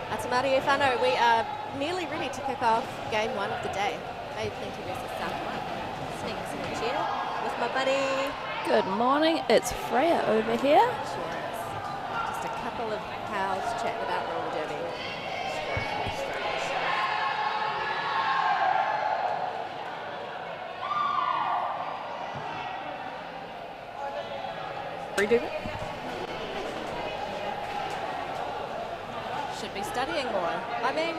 Atamari Whānau, we are nearly ready to kick off game one of the day. Bay Plenty versus South One. Sneaks in the chair with my buddy. Good morning, it's Freya over here. Sure is. Just a couple of pals chatting about roller derby. Redo it. Should be studying more. I mean,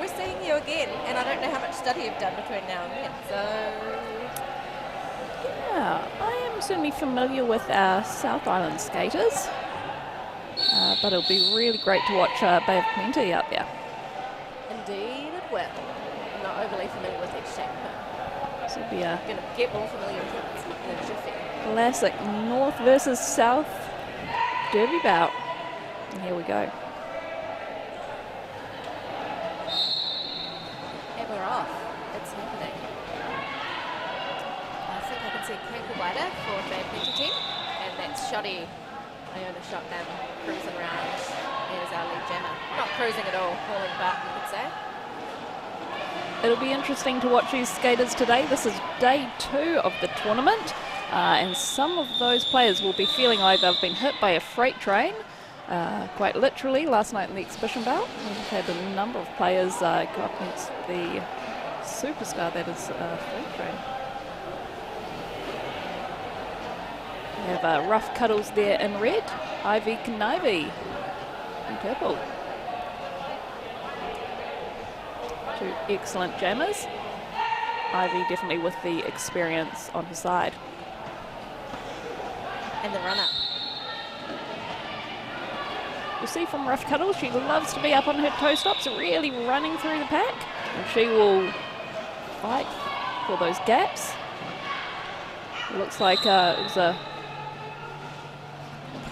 we're seeing you again, and I don't know how much study you've done between now and then, so... Yeah, I am certainly familiar with our South Island skaters, but it'll be really great to watch Bay of Plenty out there. Indeed it will. I'm not overly familiar with each shape, but This will be a I'm going to get more familiar with it in a jiffy. classic North versus South derby bout. And here we go. And we're off. It's happening. I think I can see Crankle Wider for Bay Plenty team, and that's Shoddy. Iona Shotgun cruising around. Here's our lead jammer. Not cruising at all, hauling butt, you could say. It'll be interesting to watch these skaters today. This is day 2 of the tournament, and some of those players will be feeling like they've been hit by a freight train, quite literally. Last night in the exhibition bout, we've had a number of players go up against the superstar that is freight train. We have Rough Cuddles there in red, Ivy Knivy in purple. Two excellent jammers. Ivy definitely with the experience on her side. And the run-up. You'll see from Rough Cuddles, she loves to be up on her toe stops, really running through the pack. And she will fight for those gaps. It looks like it was a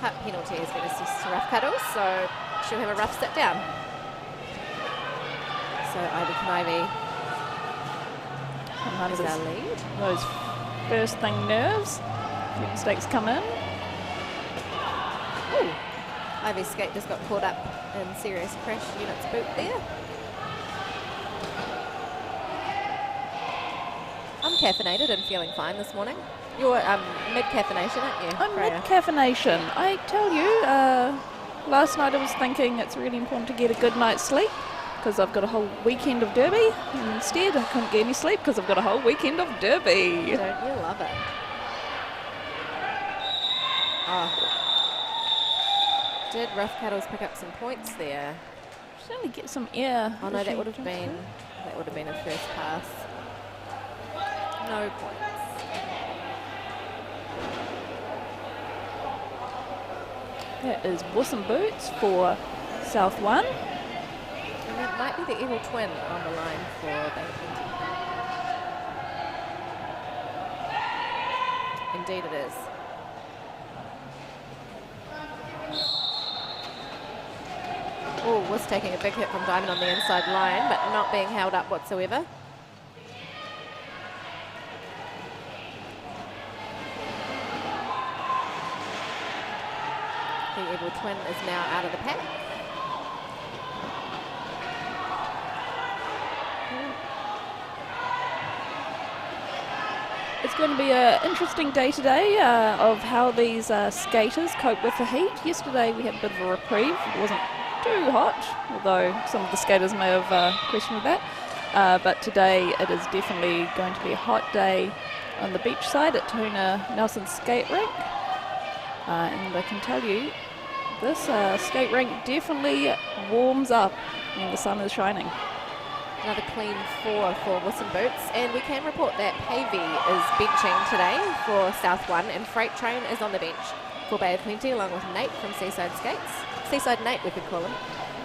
Cut penalty has been assessed to Rough Cuddles, so she'll have a rough sit down. So Ivy Knivy is our lead. those first thing nerves. A few mistakes come in. Ooh. Ivy's skate just got caught up in serious crash units boot there. I'm caffeinated and feeling fine this morning. You're mid-caffeination, aren't you? I'm Freya? mid-caffeination. I tell you, last night I was thinking it's really important to get a good night's sleep because I've got a whole weekend of derby. And instead, I couldn't get any sleep because I've got a whole weekend of derby. Don't you love it? Oh. Did Rough Cuddles pick up some points there? Certainly get some air. Oh no, as she that would have jumps been through. a first pass. No points. That is Wuss and Boots for South One. And that might be the evil twin on the line for Bay Plenty. Indeed it is. Oh, was taking a big hit from Diamond on the inside line, but not being held up whatsoever. The evil twin is now out of the pack. It's going to be an interesting day today of how these skaters cope with the heat. Yesterday we had a bit of a reprieve. It wasn't too hot, although some of the skaters may have questioned that. But today it is definitely going to be a hot day on the beach side at Tuna Nelson Skate Rink. And I can tell you, this skate rink definitely warms up when the sun is shining. Another clean 4 for Wuss and Boots, and we can report that Pavey is benching today for South One, and Freight Train is on the bench for Bay of Plenty, along with Nate from Seaside Skates. Seaside Nate, we could call him.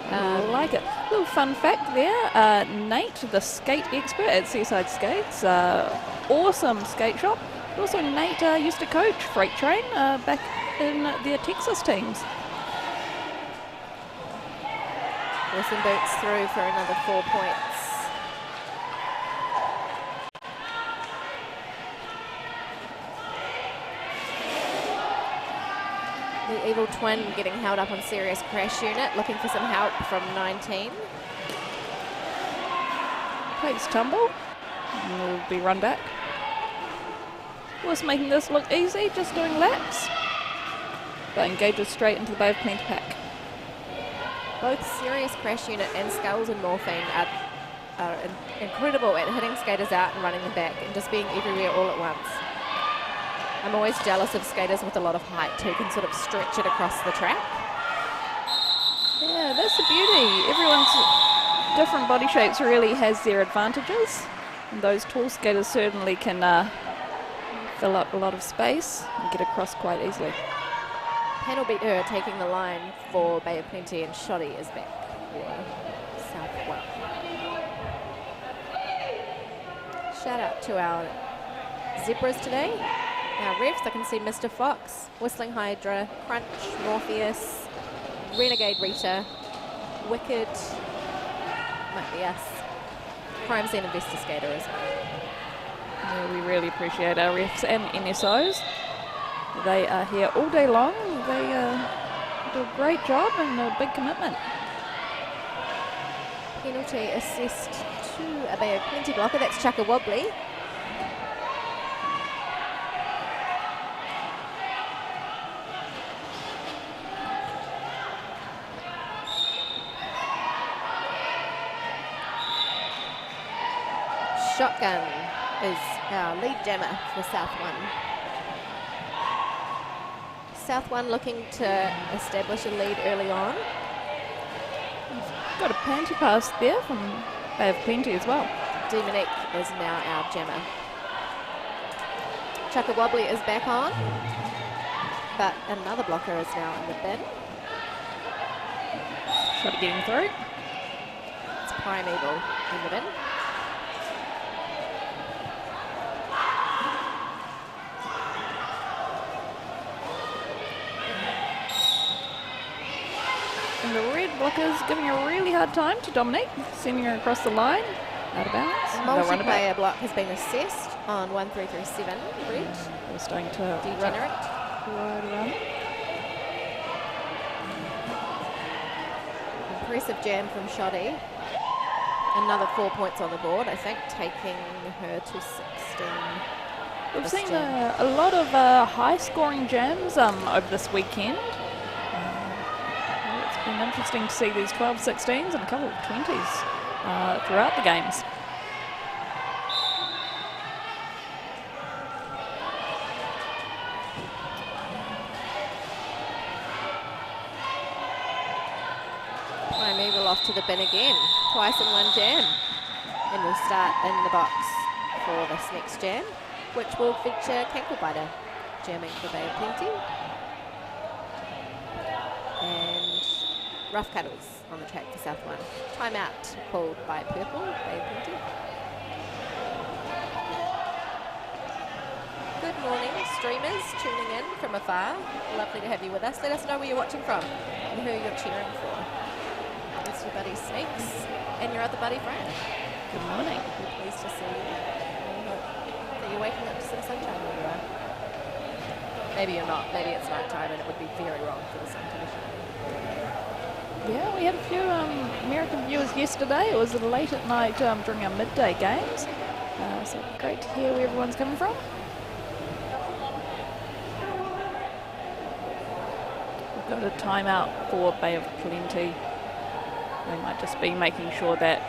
I like it. Little fun fact there, Nate, the skate expert at Seaside Skates, awesome skate shop. Also, Nate used to coach Freight Train back in their Texas teams. Wuss and Boots through for another 4 points. The Evil Twin getting held up on serious crash unit, looking for some help from 19. Takes tumble. And will be run back. Was making this look easy, just doing laps. But engages straight into the Bay of Plenty pack. Both Serious Crash Unit and Skulls and Morphine are incredible at hitting skaters out and running them back and just being everywhere all at once. I'm always jealous of skaters with a lot of height who can sort of stretch it across the track. Yeah, that's the beauty. Everyone's different body shapes really has their advantages. And those tall skaters certainly can fill up a lot of space and get across quite easily. Panel beat her taking the line for Bay of Plenty, and Shoddy is back for South One. Shout out to our zebras today. Our refs, I can see Mr. Fox, Whistling Hydra, Crunch, Morpheus, Renegade Rita, Wicked, might be us, Crime Scene Investigator as well. Yeah, we really appreciate our refs and NSOs. They are here all day long. They do a great job and a big commitment. Penalty assist to a Bay of Plenty blocker. That's Chaka Wobbly. Shotgun is our lead jammer for South One. South One looking to establish a lead early on. Got a panty pass there from Bay of Plenty as well. Demonic is now our jammer. Chaka Wobbly is back on, but another blocker is now in the bin. Shot getting through. It's Primeval in the bin. And the red blockers giving a really hard time to Dominique, sending her across the line, out of bounds. Multiplayer block has been assessed on 1337 red. We're starting to Degenerate. ride around. Impressive jam from Shoddy. Another 4 points on the board, I think, taking her to 16. We've this seen jam. a lot of high-scoring jams over this weekend. It's been interesting to see these 12, 16s and a couple of 20s throughout the games. Primeval off to the bin again, twice in one jam. And we'll start in the box for this next jam, which will feature Canklebiter jamming for Bay of Plenty. And Rough Cuddles on the track for South One. Timeout called by Purple, Bay of Plenty. Good morning, streamers tuning in from afar. Lovely to have you with us. Let us know where you're watching from and who you're cheering for. It's your buddy Snakes and your other buddy Fran. Good morning. We're pleased to see you. And hope that you're waking up to some sunshine where you are. Maybe you're not. Maybe it's night time and it would be very wrong for the sun to be shining. Yeah, we had a few American viewers yesterday. It was late at night during our midday games. So it'd be great to hear where everyone's coming from. We've got a timeout for Bay of Plenty. They might just be making sure that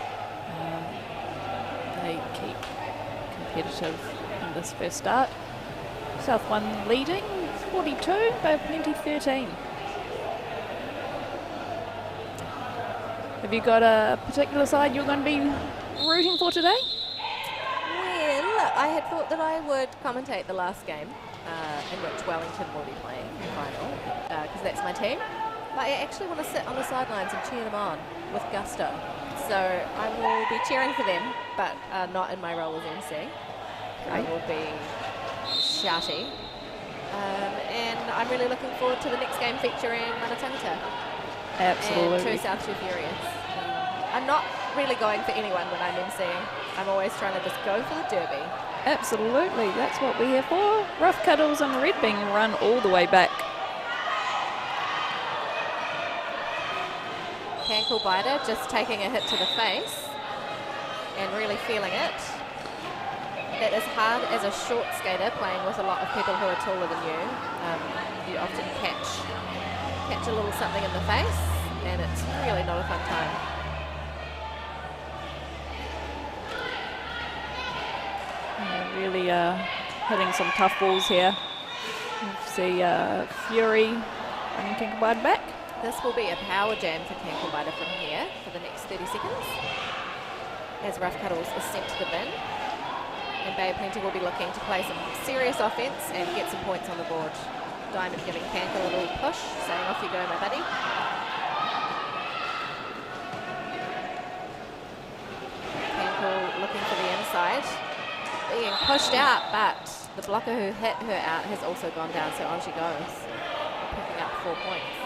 they keep competitive in this first start. South One leading 42, Bay of Plenty 13. Have you got a particular side you're going to be rooting for today? Well, I had thought that I would commentate the last game in which Wellington will be playing the final, because that's my team. But I actually want to sit on the sidelines and cheer them on with gusto. So I will be cheering for them, but not in my role as MC. I will be shouty. And I'm really looking forward to the next game featuring Manatangata. Absolutely. And Two South, Two Furious. I'm not really going for anyone when I'm MCing. I'm always trying to just go for the derby. Absolutely, that's what we're here for. Rough Cuddles and Red being run all the way back. Cankle Biter just taking a hit to the face and really feeling it. That is hard as a short skater playing with a lot of people who are taller than you. You often catch a little something in the face, and it's really not a fun time. Yeah, really hitting some tough balls here. You see Fury bringing Cankle Biter back. This will be a power jam for Cankle Biter from here for the next 30 seconds as Rough Cuddles is sent to the bin. And Bay of Plenty will be looking to play some serious offense and get some points on the board. Diamond giving Cankle a little push, saying off you go, my buddy. Cankle looking for the inside, being pushed out, but the blocker who hit her out has also gone down, so on she goes, picking up 4 points.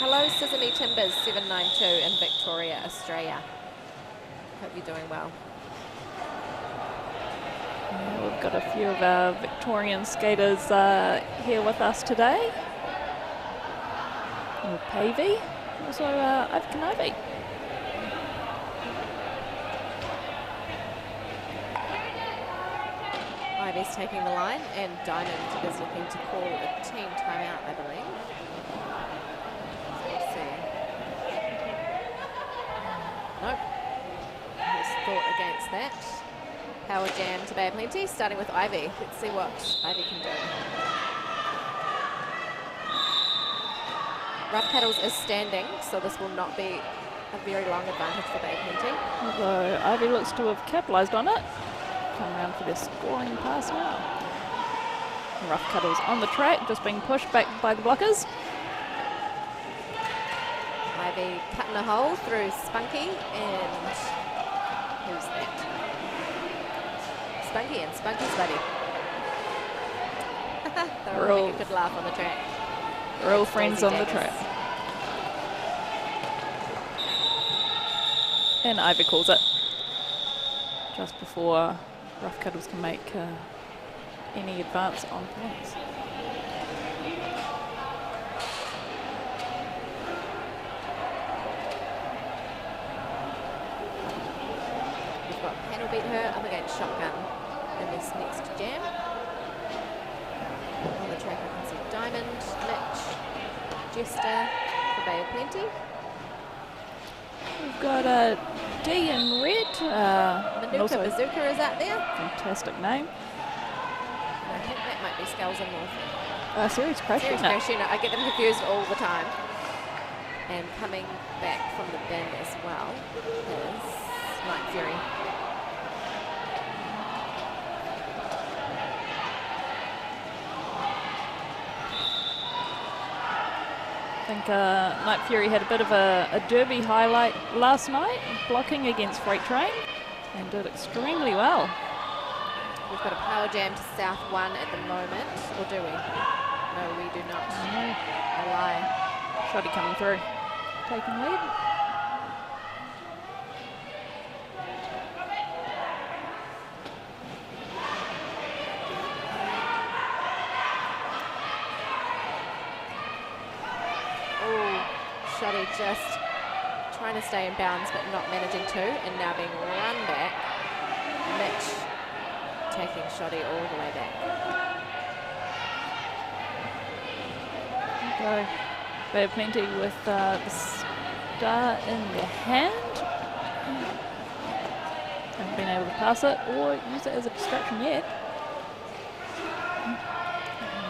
Hello Sesame Timbers 792 in Victoria, Australia. Hope you're doing well. Yeah, we've got a few of our Victorian skaters here with us today. Pavey, also Ivy Kenobi. Ivy's taking the line, and Diamond is looking to call a team timeout, I believe. So we'll see. Nope. He's thought against that. Power jam to Bay of Plenty, starting with Ivy. Let's see what Ivy can do. Rough Cuddles is standing, so this will not be a very long advantage for Bay of Plenty. Although Ivy looks to have capitalised on it. Come around for their scoring pass now. Rough Cuddles on the track, just being pushed back by the blockers. Ivy cutting a hole through Spunky, and who's that? Spunky and Spunky's buddy. They're all making a good laugh on the track. We're all friends on the track. And Ivy calls it. Just before Rough Cuddles can make any advance on points. We've got Panel beat her up against Shotgun in this next jam. On the track I can see Diamond, Mitch, Jester for Bay of Plenty. We've got D in red. Manuka Bazooka is out there. Fantastic name. And I think that might be Skulls and Morphin. Series Crash Series Unit. Crash Unit. I get them confused all the time. And coming back from the bin as well is Night Fury. I think Night Fury had a bit of a derby highlight last night, blocking against Freight Train, and did extremely well. We've got a power jam to South 1 at the moment, or do we? No, we do not. No. A lie. Shoddy coming through, taking lead. Shoddy just trying to stay in bounds but not managing to, and now being run back. Mitch taking Shoddy all the way back. Go. Bay of Plenty with the star in their hand. Haven't been able to pass it or use it as a distraction yet.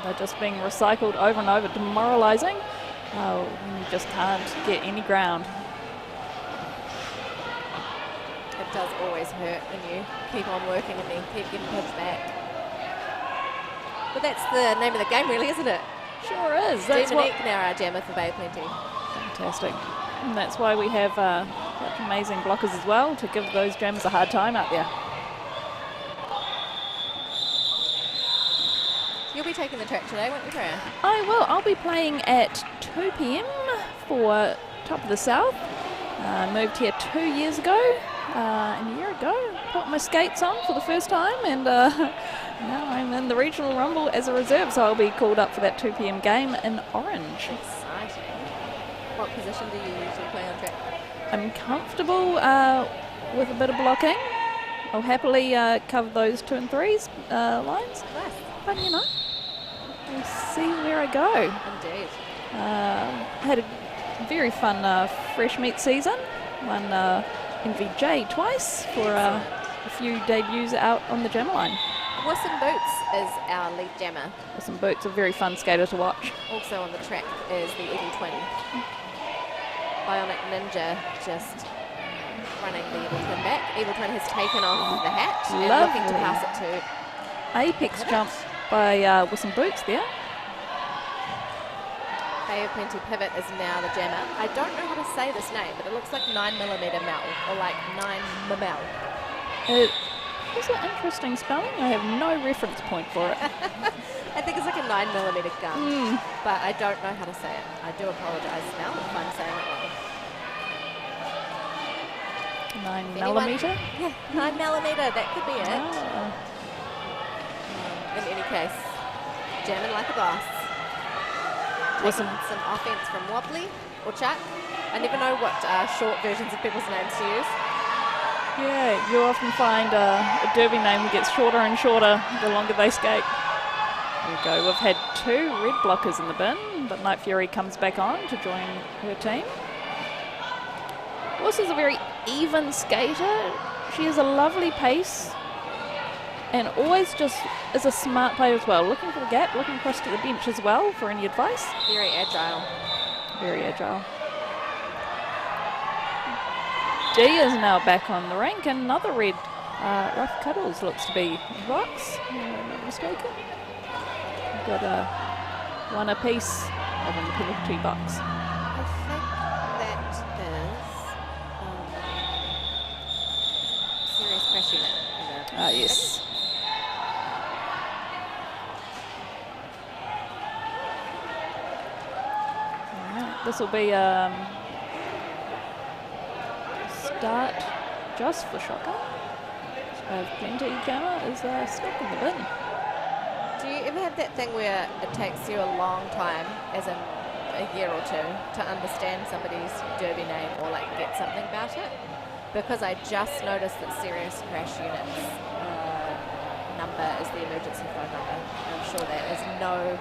They're just being recycled over and over, demoralising. Oh, you just can't get any ground. It does always hurt when you keep on working and then keep getting pushed back. But that's the name of the game, really, isn't it? Sure is. That's Dominique now our jammer for Bay of Plenty. Fantastic. And that's why we have such amazing blockers as well, to give those jammers a hard time out there. You'll be taking the track today, won't you, Freya? I will. I'll be playing at 2 p.m. for Top of the South. Moved here 2 years ago, and a year ago. Put my skates on for the first time, and now I'm in the Regional Rumble as a reserve, so I'll be called up for that 2 p.m. game in Orange. Exciting. What position do you usually play on track? I'm comfortable with a bit of blocking. I'll happily cover those 2 and 3s lines. Nice. But you know, we'll see where I go. Indeed. Had a very fun fresh meat season. Won NVJ twice for a few debuts out on the jammer line. Wilson Boots is our lead jammer. Wilson Boots, a very fun skater to watch. Also on the track is the Evil Twin. Bionic Ninja just running the Evil Twin back. Evil Twin has taken off the hat and looking to pass it to Apex jump by Wilson Boots there. Bay of Plenty Pivot is now the jammer. I don't know how to say this name, but it looks like 9mm Mel, or like 9mm. It is an interesting spelling. I have no reference point for it. I think it's like a 9mm gun, but I don't know how to say it. I do apologise now if I'm saying it wrong. 9mm? Yeah, 9mm, that could be it. Oh. In any case, jamming like a boss. Listen. Some offense from Wobbly or Chuck. I never know what short versions of people's names to use. Yeah, you often find a derby name gets shorter and shorter the longer they skate. There we go. We've had 2 red blockers in the bin, but Night Fury comes back on to join her team. This is a very even skater. She has a lovely pace and always just is a smart player as well. Looking for the gap, looking across to the bench as well for any advice. Very agile. Very agile. D is now back on the rink, and another red. Rough Cuddles looks to be in the box, if I'm not mistaken. We've got one apiece over in the penalty box. I think that is Serious Crash Unit. Ah, yes. This will be start just for Shocker. Plenty jammer is stuck in the bin. Do you ever have that thing where it takes you a long time, as in a year or two, to understand somebody's derby name or like get something about it? Because I just noticed that Serious Crash Unit's number is the emergency phone number. I'm sure that is no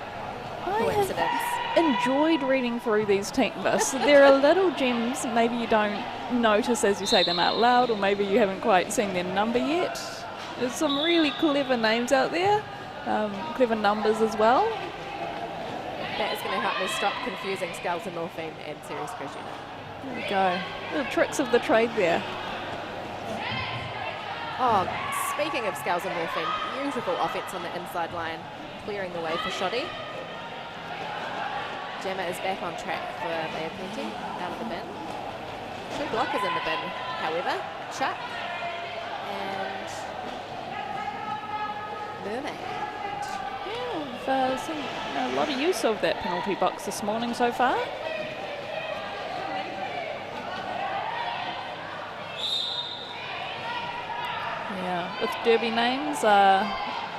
coincidence. Enjoyed reading through these team lists. There are little gems maybe you don't notice as you say them out loud, or maybe you haven't quite seen their number yet. There's some really clever names out there, clever numbers as well. That is going to help me stop confusing Skulls and Morphine and Serious Crash Unit. There we go. Little tricks of the trade there. Oh, speaking of Skulls and Morphine, beautiful offense on the inside line, clearing the way for Shoddy. Gemma is back on track for Bay of Plenty, out of the bin. 2 blockers in the bin, however. Chuck and Mermaid. Yeah, we've seen a lot of use of that penalty box this morning so far. Yeah, with derby names,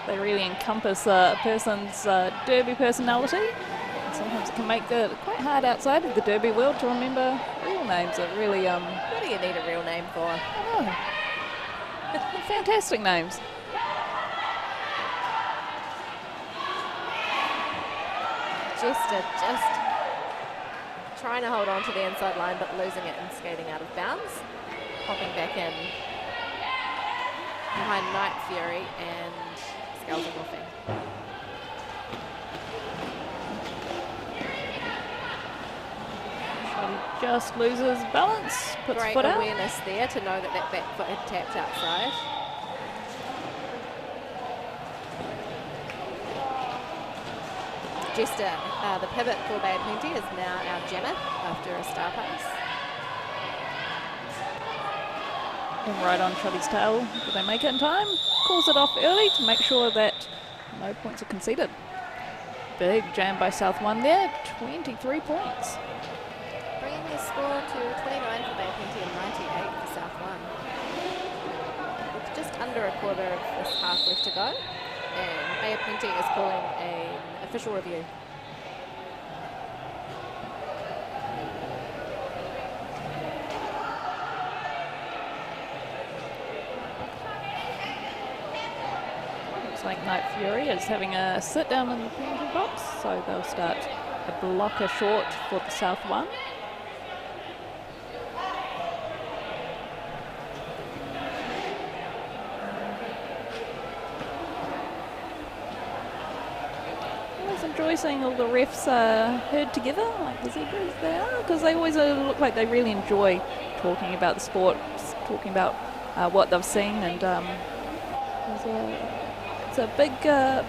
they really encompass a person's derby personality. Sometimes it can make it quite hard outside of the derby world to remember real names. It really What do you need a real name for? I know. Fantastic names. Just trying to hold on to the inside line, but losing it and skating out of bounds. Popping back in behind Night Fury and Skulls and Morphine. Just loses balance, puts Great foot out. awareness there to know that that back foot had tapped outside. Jester, the pivot for Bay of Plenty, is now our jammer after a star pass. And right on Shoddy's tail. Do they make it in time? Calls it off early to make sure that no points are conceded. Big jam by South 1 there, 23 points. Bringing the score to 29 for Bay of Plenty and 98 for South 1. With just under a quarter of this half left to go. And Bay of Plenty is calling an official review. Looks like Night Fury is having a sit down in the penalty box, so they'll start a blocker short for the South one. I always enjoy seeing all the refs herd together like the zebras they are, because they always look like they really enjoy talking about the sport, talking about what they've seen, and it's a big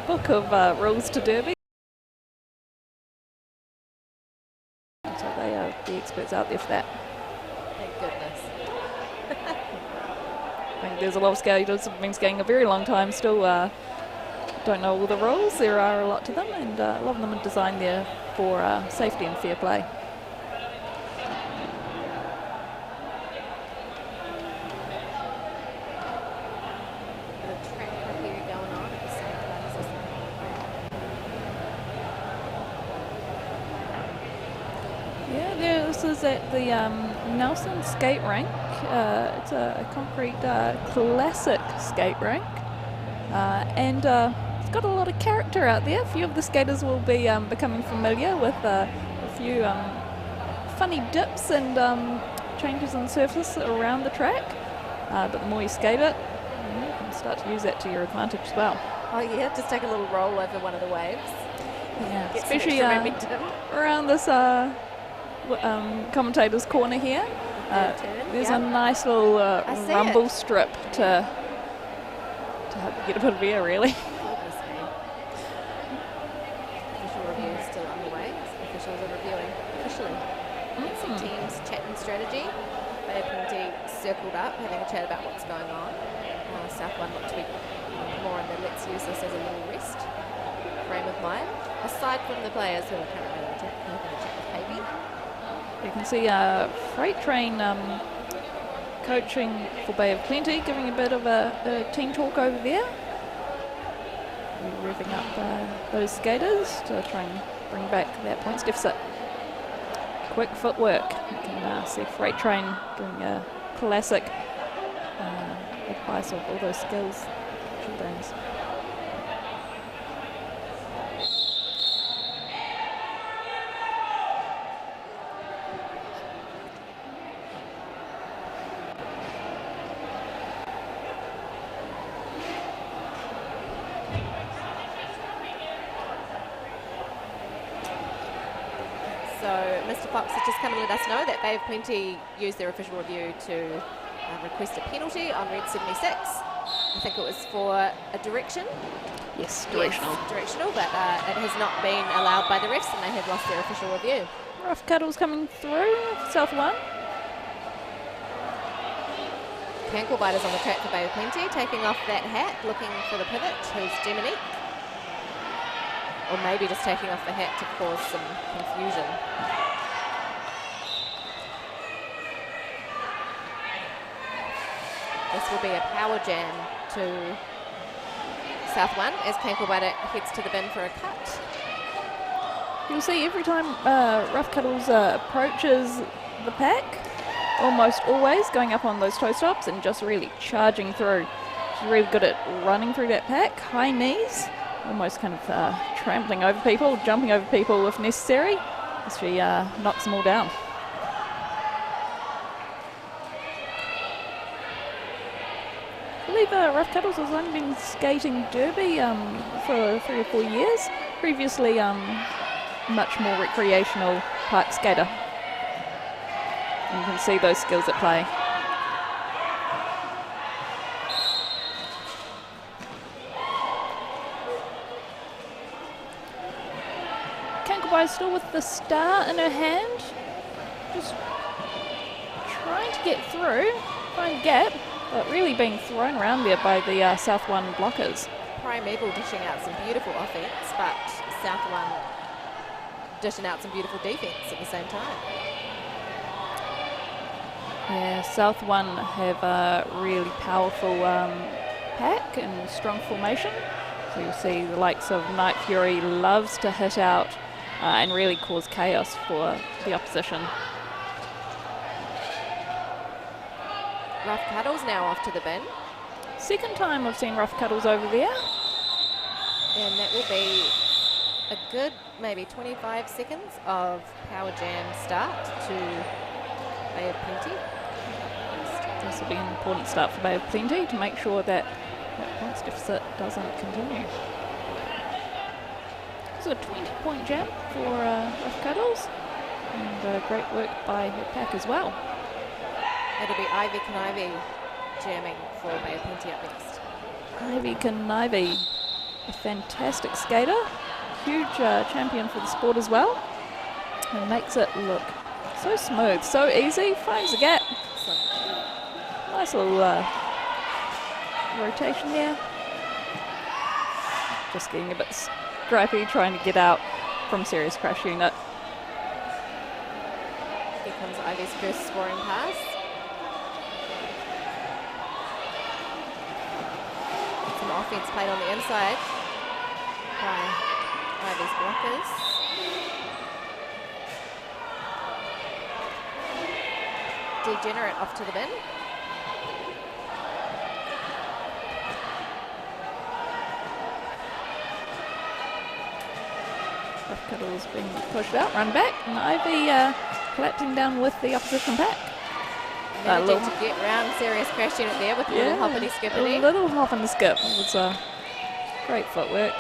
book of rules to Derby. So they are the experts out there for that. Thank goodness. I think there's a lot of skaters who've been skating a very long time, still don't know all the rules. There are a lot to them, and a lot of them are designed there for safety and fair play. This is at the Nelson skate rink. It's a concrete classic skate rink, and it's got a lot of character out there. A few of the skaters will be becoming familiar with a few funny dips and changes in surface around the track, but the more you skate it, you can start to use that to your advantage as well. Oh yeah, just take a little roll over one of the waves. Yeah, especially around this commentator's corner here. There's a nice little rumble strip to help you get a bit of air, really. Official review is still underway. Officials are reviewing officially. Some teams chatting strategy. Bay of Plenty circled up, having a chat about what's going on. South one looked to be more in the let's use this as a little rest frame of mind. Aside from the players who are currently having a chat with Pavey. You can see Freight Train coaching for Bay of Plenty, giving a bit of a team talk over there. We're revving up those skaters to try and bring back that points deficit. Quick footwork. You can see Freight Train doing a classic advice of all those skills she brings. So Mr. Fox has just come and let us know that Bay of Plenty used their official review to request a penalty on red 76. I think it was for a direction. Yes, directional. Yes, directional, but it has not been allowed by the refs and they have lost their official review. Rough Cuddles coming through, South one. Cankle Biters on the track for Bay of Plenty, taking off that hat, looking for the pivot, who's Demonique. Or maybe just taking off the hat to cause some confusion. This will be a power jam to South one as Cankle-Biter heads to the bin for a cut. You'll see every time Rough Cuddles approaches the pack, almost always going up on those toe stops and just really charging through. She's really good at running through that pack, high knees, almost kind of trampling over people, jumping over people if necessary, as she knocks them all down. I believe Rough Cuddles has only been skating Derby for 3 or 4 years. Previously, much more recreational park skater. And you can see those skills at play. Kankabai still with the star in her hand, just trying to get through, find a gap, but really being thrown around there by the South One blockers. Primeval dishing out some beautiful offense, but South One dishing out some beautiful defense at the same time. Yeah, South One have a really powerful pack and strong formation. So you'll see the likes of Night Fury loves to hit out and really cause chaos for the opposition. Rough Cuddles now off to the bin. Second time I've seen Rough Cuddles over there. And that will be a good maybe 25 seconds of power jam start to Bay of Plenty. This will be an important start for Bay of Plenty to make sure that that points deficit doesn't continue. So a 20-point jam for Rough Cuddles, and great work by her pack as well. It'll be Ivy Conivy jamming for Bay of Plenty up next. Ivy Conivy, a fantastic skater, huge champion for the sport as well, and makes it look so smooth, so easy, finds the gap. Nice little rotation there. Just getting a bit scrappy, trying to get out from serious crash unit. Here comes Ivy's first scoring pass. Some offense played on the inside by Ivy's blockers. Degenerate off to the bin. Rough Cuddles being pushed out, run back, and Ivy collapsing down with the opposition pack. Managing to get round serious crash unit there with a little hoppity skippity. A little hop and skip. It was great footwork.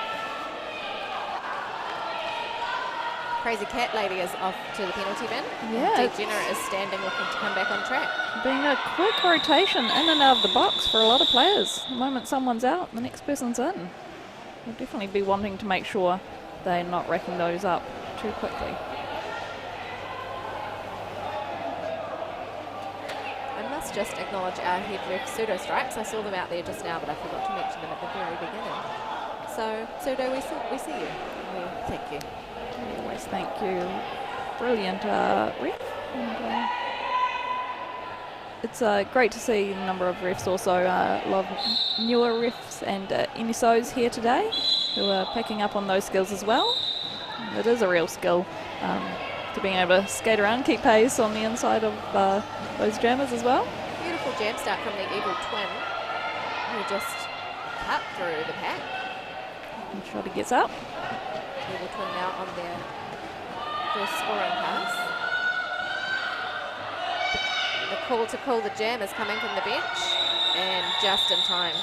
Crazy Cat Lady is off to the penalty bin. Yeah. Degenerate is standing looking to come back on track. Being a quick rotation in and out of the box for a lot of players. The moment someone's out, the next person's in. They'll definitely be wanting to make sure they're not racking those up too quickly. I must just acknowledge our head ref Pseudo Stripes. I saw them out there just now, but I forgot to mention them at the very beginning. So, Pseudo, we see you. We thank you. We always thank you. Brilliant ref. And, it's great to see a number of refs also, a lot of newer refs and NSOs here today who are picking up on those skills as well. It is a real skill to being able to skate around, keep pace on the inside of those jammers as well. Beautiful jam start from the Evil Twin, who just cut through the pack. And Shotty gets up. Evil Twin now on their first scoring pass. The call to call the jam is coming from the bench, and just in time.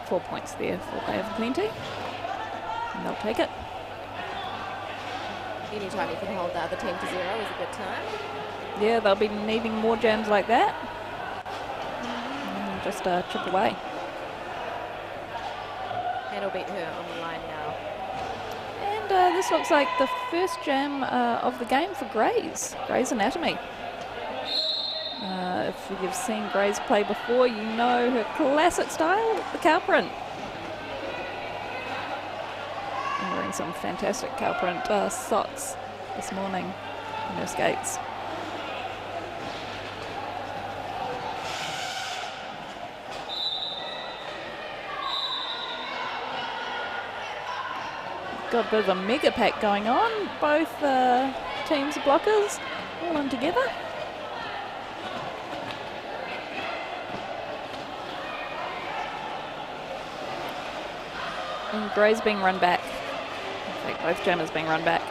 .4 points there for Bay of Plenty, and they'll take it. Anytime you can hold the other team to 0 is a good time. Yeah, they'll be needing more jams like that. And just chip away. And will beat her on the line now. And this looks like the first jam of the game for Grey's Anatomy. If you've seen Grey's play before, you know her classic style, the cow print. And wearing some fantastic cow print socks this morning in her skates. Got a bit of a mega pack going on, both teams of blockers all in together. And Grey's being run back. In fact, both jammers being run back.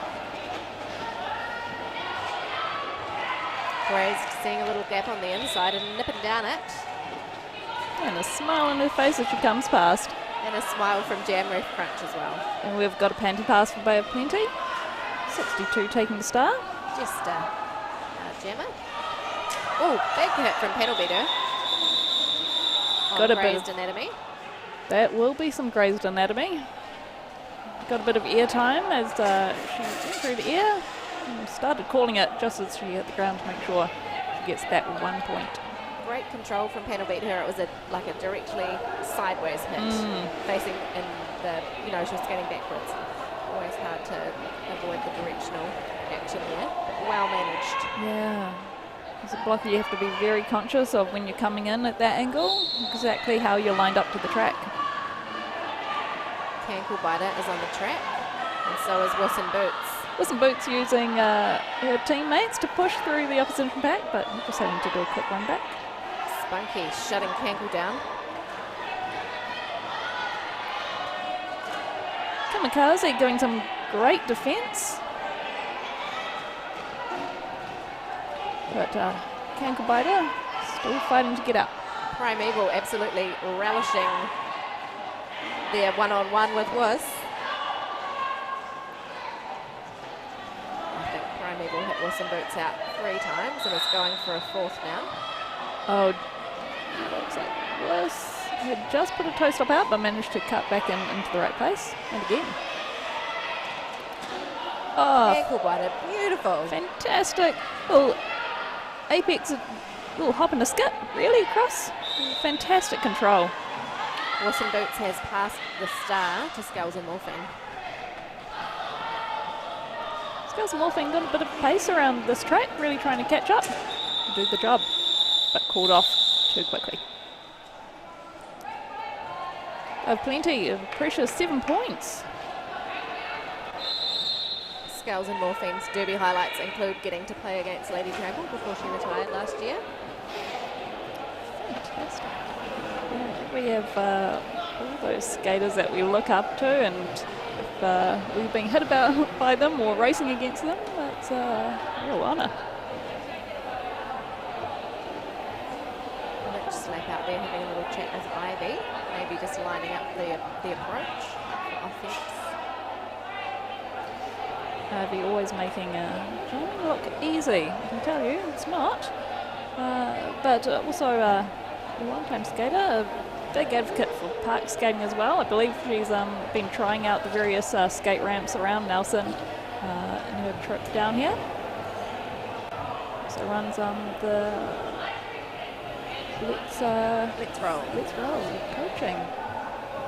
Grey's seeing a little gap on the inside and nipping down it. And a smile on her face as she comes past. And a smile from Jam Ref Crunch as well. And we've got a panty pass for Bay of Plenty. 62 taking the star. Just jammer. Oh, big hit from Panel Beater. Got a Grazed bit of Anatomy. That will be some Grazed Anatomy. Got a bit of air time as she went through the air and started calling it just as she hit the ground to make sure she gets that 1 point. Great control from Panel Beater. It was like a directly sideways hit, facing in the, she was skating backwards. Always hard to avoid the directional action there, but well managed. Yeah. As a blocker, you have to be very conscious of when you're coming in at that angle, exactly how you're lined up to the track. Cankle Biter is on the track, and so is Wilson Boots. Wilson Boots using her teammates to push through the opposition pack, but just having to do a quick run back. Spunky shutting Cankle down. Kamikaze doing some great defence. But Kankle still fighting to get up. Primeval absolutely relishing their one-on-one with Wuss. I think Primeval hit Wuss and Boots out 3 times and is going for a 4th now. Oh, looks like Wuss had just put a toe stop out but managed to cut back into the right place. And again. Oh, Ankle biter, beautiful. Fantastic. Little apex, a little hop and a skip, really across. Fantastic control. Wuss and Boots has passed the star to Skulls and Morphine. Skulls and Morphine got a bit of pace around this track, really trying to catch up, do the job, but called off too quickly. Of plenty of pressure, 7 points. Skulls and Morphine's derby highlights include getting to play against Lady Trample before she retired last year. Fantastic. Yeah, I think we have all those skaters that we look up to, and if we've been hit about by them or racing against them, that's a real honour. Mitch Slap out there having a little chat with Ivy, maybe just lining up the approach for offence. Ivy always making Johnny look easy, I can tell you, it's not. But also a long-time skater, a big advocate for park skating as well. I believe she's been trying out the various skate ramps around Nelson in her trip down here. So runs the Let's roll. Coaching.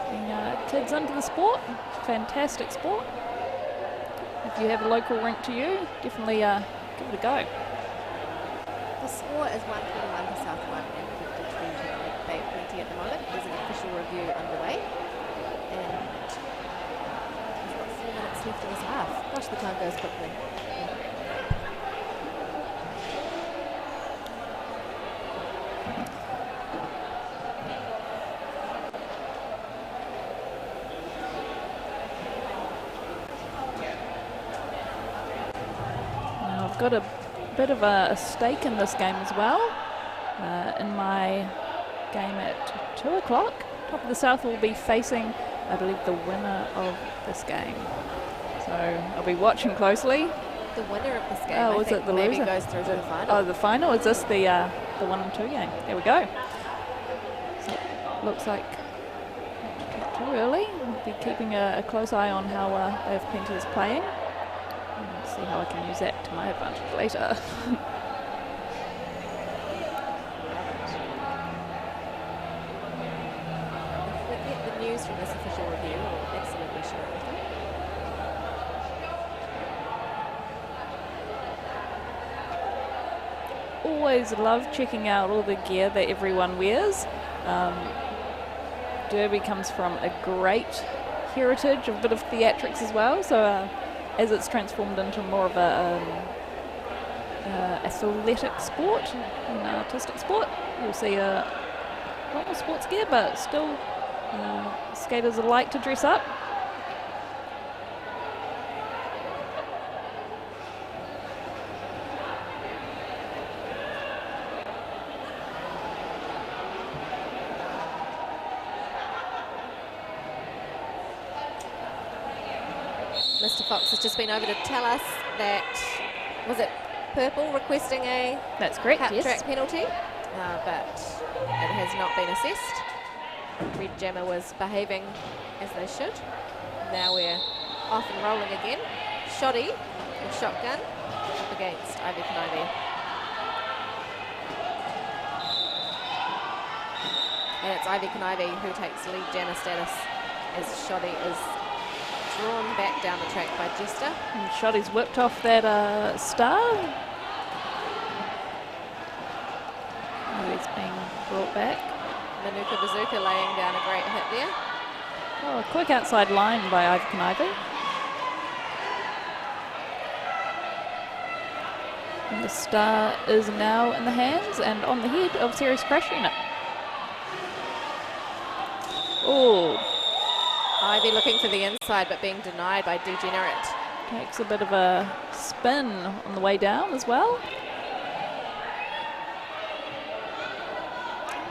Bringing kids into the sport, fantastic sport. If you have a local rink to you, definitely give it a go. The score is 121 for South 1 and 52 to Bay 20 at the moment. There's an official review underway. And we've got 4 minutes left in this half. Gosh, the time goes quickly. I've got a bit of a stake in this game as well. In my game at 2 o'clock, Top of the South will be facing, I believe, the winner of this game. So I'll be watching closely. The winner of this game, Oh, I was think it the maybe loser? goes through to the final. Oh, the final? Is this the 1 and 2 game? There we go. So looks like not too early. We'll be keeping a close eye on how Bay of Plenty is playing. And see how I can use that to my advantage later. If we get the news from this official review, we'll absolutely share it with you. Always love checking out all the gear that everyone wears. Derby comes from a great heritage, a bit of theatrics as well, so as it's transformed into more of a athletic sport, an artistic sport, you'll see a lot more sports gear, but still skaters like to dress up. Mr. Fox has just been over to tell us that, was it Purple requesting a That's correct, cut yes. track penalty, but it has not been assessed. Red Jammer was behaving as they should. Now we're off and rolling again. Shoddy with shotgun up against Ivy Knive. And it's Ivy Knive who takes lead jammer status as Shoddy is drawn back down the track by Jester. And Shoddy's whipped off that star. He's being brought back. Manuka Bazooka laying down a great hit there. Oh, a quick outside line by Ivy Knive. And the star is now in the hands and on the head of Serious Crash Unit. Oh, Ivy looking for the inside but being denied by Degenerate. takes a bit of a spin on the way down as well.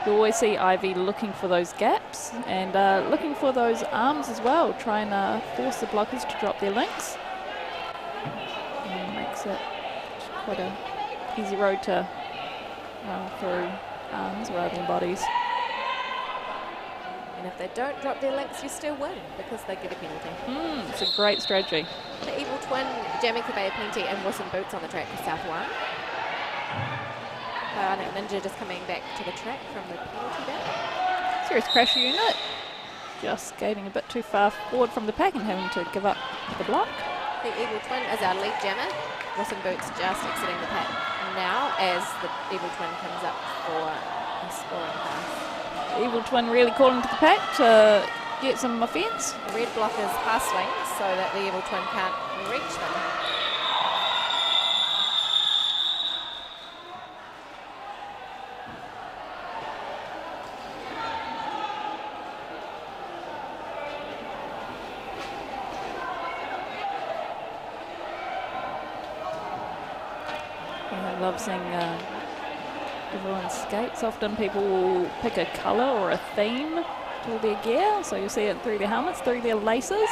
You always see Ivy looking for those gaps and looking for those arms as well, trying to force the blockers to drop their links. And makes it quite a easy road to run through arms rather than bodies. And if they don't drop their links, you still win because they get a penalty. It's a great strategy. The Evil Twin jamming for Bay of Plenty and Wilson Boots on the track for South 1. Bionic Ninja just coming back to the track from the penalty bout. Serious Crash Unit just skating a bit too far forward from the pack and having to give up the block. The Evil Twin is our lead jammer. Wilson Boots just exiting the pack now as the Evil Twin comes up for a scoring pass. Evil Twin really calling to the pack to get some offence. The red blockers hustling so that the Evil Twin can't reach them. I love seeing everyone skates. Often people will pick a colour or a theme to their gear, so you'll see it through their helmets, through their laces.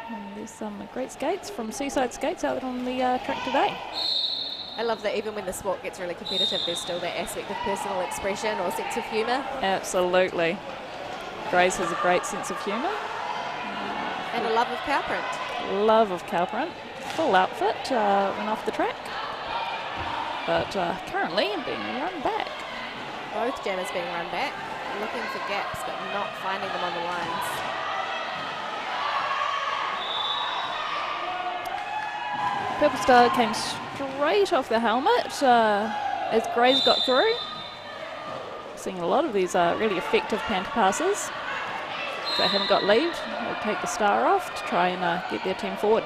And there's some great skates from Seaside Skates out on the track today. I love that even when the sport gets really competitive, there's still that aspect of personal expression or sense of humour. Absolutely. Grace has a great sense of humour. And a love of cow print. Love of cow print. Full outfit when off the track. But currently being run back. Both jammers being run back, looking for gaps but not finding them on the lines. Purple Star came straight off the helmet as Grays got through. Seeing a lot of these really effective panther passes. If they haven't got lead, they'll take the star off to try and get their team forward.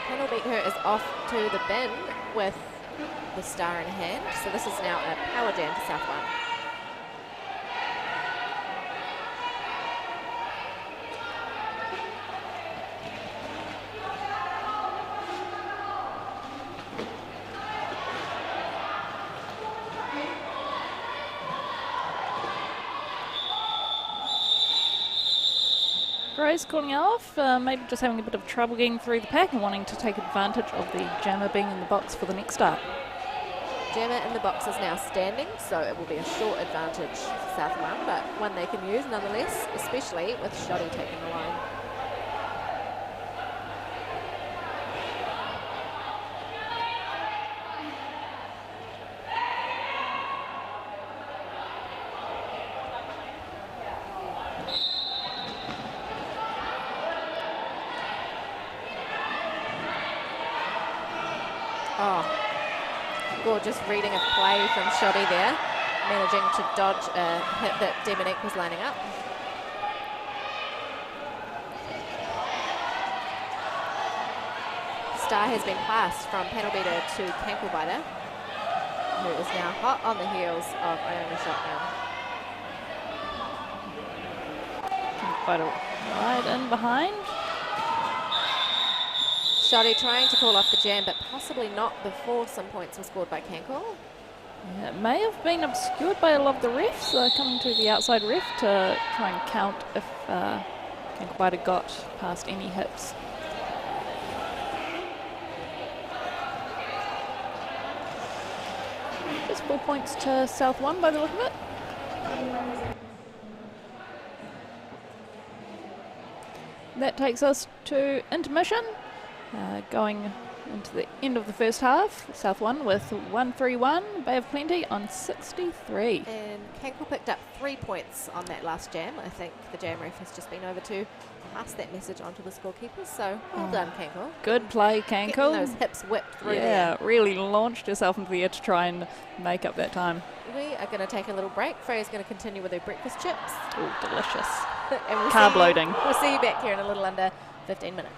Panel Beat Her is off to the bin with the star in hand. So this is now a power jam to South 1. Grace calling off, maybe just having a bit of trouble getting through the pack and wanting to take advantage of the jammer being in the box for the next start. Jammer in the box is now standing, so it will be a short advantage for South 1, but one they can use nonetheless, especially with Shoddy taking the line. Oh, gorgeous reading of play from Shoddy there, managing to dodge a hit that Demonique was lining up. Star has been passed from Panel Beater to Cankle Biter, who is now hot on the heels of Iona Shotgun. Cankle Biter right in behind. Shoddy trying to call off the jam, but possibly not before some points were scored by Cankle. Yeah, it may have been obscured by a lot of the refs coming to the outside ref to try and count if Cankle Biter got past any hits. Just 4 points to South 1 by the look of it. That takes us to intermission. Going into the end of the first half, South 1 with 131, Bay of Plenty on 63. And Cankle picked up 3 points on that last jam. I think the jam ref has just been over to pass that message on to the scorekeepers, so well done, Cankle. Good play, Getting Cankle. those hips whipped through Yeah, there. really launched herself into the air to try and make up that time. We are going to take a little break. Freya's going to continue with her breakfast chips. Oh, delicious. And Carb loading. We'll see you back here in a little under 15 minutes.